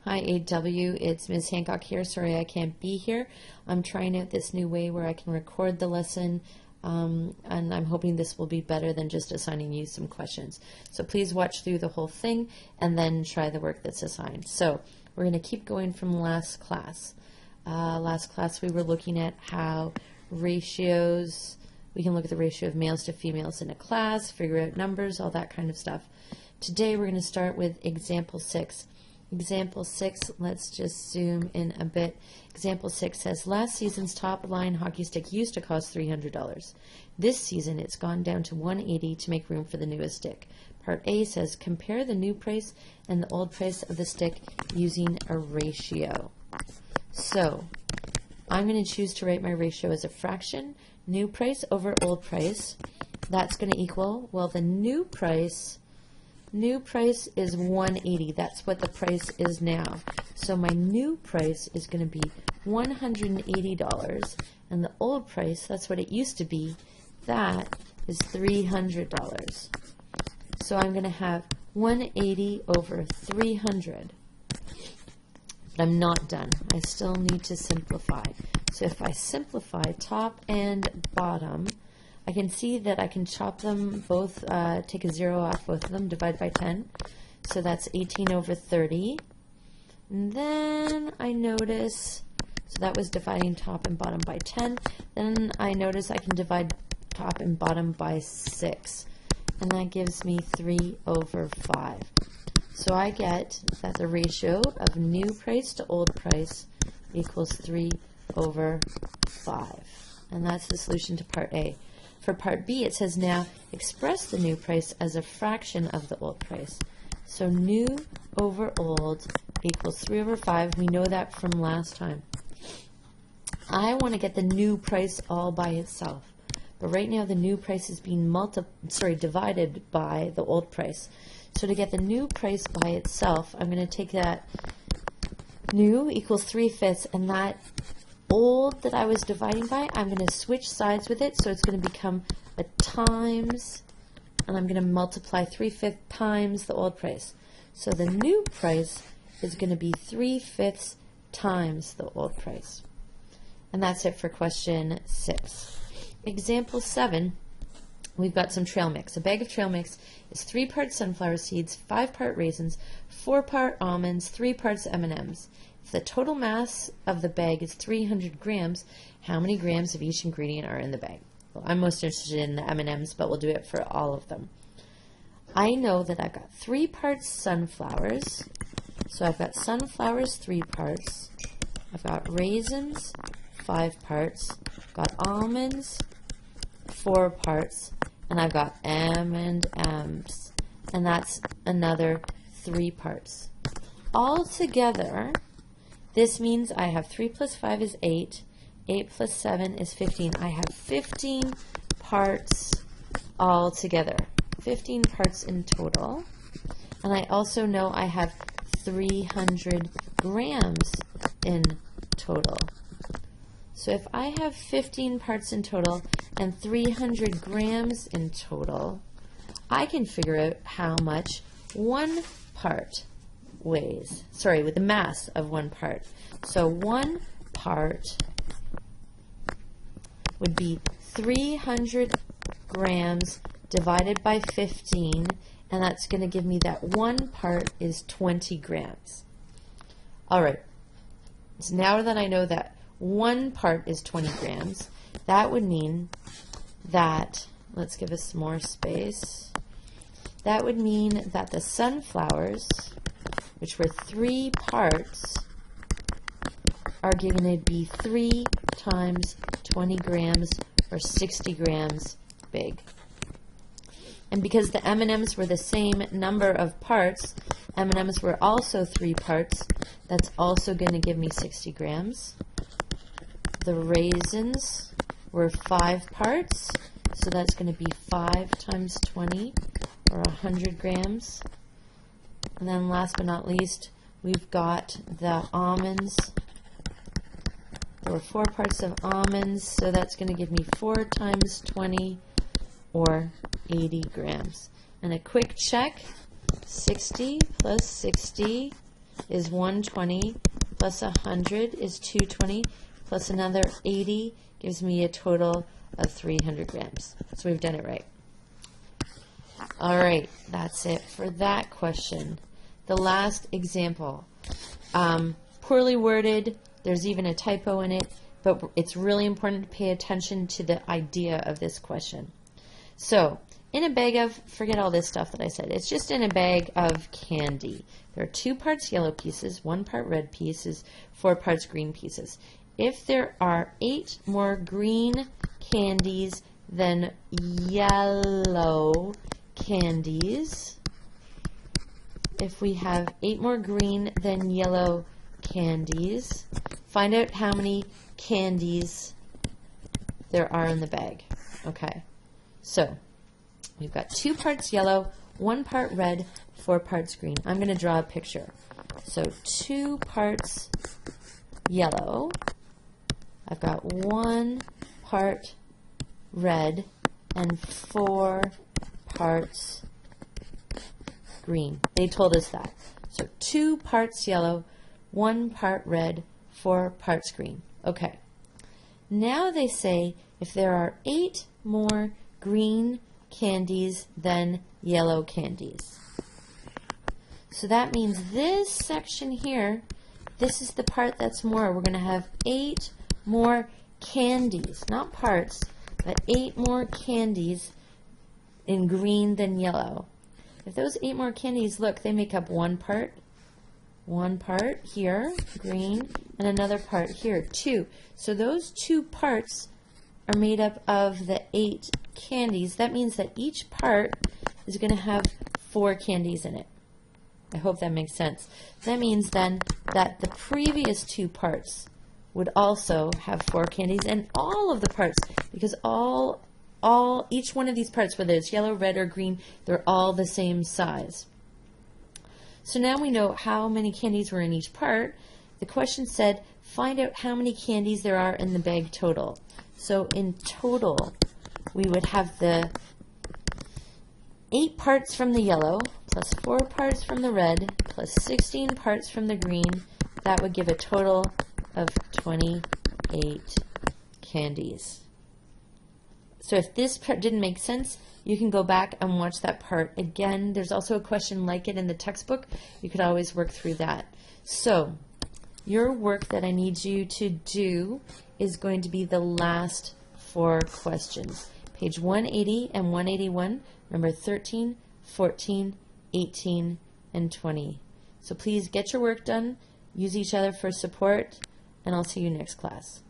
Hi, AW. It's Ms. Hancock here. Sorry I can't be here. I'm trying out this new way where I can record the lesson, and I'm hoping this will be better than just assigning you some questions. So please watch through the whole thing and then try the work that's assigned. So we're going to keep going from last class. Last class we were looking at how ratios, we can look at the ratio of males to females in a class, figure out numbers, all that kind of stuff. Today we're going to start with example 6. Example 6, let's just zoom in a bit. Example 6 says, last season's top line hockey stick used to cost $300. This season it's gone down to $180 to make room for the newest stick. Part A says, compare the new price and the old price of the stick using a ratio. So I'm going to choose to write my ratio as a fraction. New price over old price. That's going to equal, well, the new price is $180. That's what the price is now. So my new price is going to be $180, and the old price, that's what it used to be, that is $300. So I'm going to have 180 over 300. But I'm not done. I still need to simplify. So if I simplify top and bottom, I can see that I can chop them both, take a 0 off both of them, divide by 10. So that's 18 over 30. And then I notice, so that was dividing top and bottom by 10. Then I notice I can divide top and bottom by 6. And that gives me 3 over 5. So I get that the ratio of new price to old price equals 3 over 5. And that's the solution to part A. For part B, it says now express the new price as a fraction of the old price. So new over old equals 3 over 5. We know that from last time. I want to get the new price all by itself. But right now the new price is being divided by the old price. So to get the new price by itself, I'm going to take that new equals 3/5, and that old that I was dividing by, I'm going to switch sides with it, so it's going to become a times, and I'm going to multiply 3/5 times the old price. So the new price is going to be 3/5 times the old price. And that's it for question 6. Example 7, we've got some trail mix. A bag of trail mix is 3 parts sunflower seeds, 5 part raisins, 4 part almonds, 3 parts M&Ms. If the total mass of the bag is 300 grams, how many grams of each ingredient are in the bag? Well, I'm most interested in the M&Ms, but we'll do it for all of them. I know that I've got 3 parts sunflowers, so I've got sunflowers 3 parts, I've got raisins 5 parts, got almonds 4 parts, and I've got M&Ms, and that's another 3 parts. All together, this means I have 3 plus 5 is 8, 8 plus 7 is 15. I have 15 parts all together, 15 parts in total, and I also know I have 300 grams in total. So if I have 15 parts in total and 300 grams in total, I can figure out how much one part weighs, with the mass of one part. So one part would be 300 grams divided by 15, and that's going to give me that one part is 20 grams. All right, so now that I know that one part is 20 grams, that would mean that, let's give us some more space, that would mean that the sunflowers, which were 3 parts, are going to be 3 times 20 grams, or 60 grams big. And because the M&Ms were the same number of parts, M&Ms were also 3 parts, that's also going to give me 60 grams. The raisins were 5 parts, so that's going to be 5 times 20, or 100 grams. And then last but not least, we've got the almonds. There were 4 parts of almonds, so that's going to give me 4 times 20, or 80 grams. And a quick check, 60 plus 60 is 120, plus 100 is 220, plus another 80 gives me a total of 300 grams. So we've done it right. All right, that's it for that question. The last example, poorly worded, there's even a typo in it, but it's really important to pay attention to the idea of this question. So, in a bag of, forget all this stuff that I said, it's just in a bag of candy. There are 2 parts yellow pieces, 1 part red pieces, 4 parts green pieces. If there are 8 more green candies than yellow candies, if we have 8 more green than yellow candies, find out how many candies there are in the bag. Okay, so we've got 2 parts yellow, 1 part red, 4 parts green. I'm going to draw a picture. So 2 parts yellow, I've got 1 part red, and 4 parts green. They told us that. So 2 parts yellow, 1 part red, 4 parts green. Okay. Now they say if there are 8 more green candies than yellow candies. So that means this section here, this is the part that's more. We're going to have 8 more candies, not parts, but 8 more candies in green than yellow. If those 8 more candies, look, they make up 1 part here, green, and another part here, 2. So those 2 parts are made up of the 8 candies. That means that each part is going to have 4 candies in it. I hope that makes sense. That means then that the previous 2 parts would also have 4 candies, and all of the parts, because each one of these parts, whether it's yellow, red, or green, they're all the same size. So now we know how many candies were in each part. The question said, find out how many candies there are in the bag total. So in total, we would have the 8 parts from the yellow, plus 4 parts from the red, plus 16 parts from the green. That would give a total of 28 candies. So if this part didn't make sense, you can go back and watch that part again. There's also a question like it in the textbook. You could always work through that. So your work that I need you to do is going to be the last 4 questions. Page 180 and 181, number 13, 14, 18, and 20. So please get your work done, use each other for support, and I'll see you next class.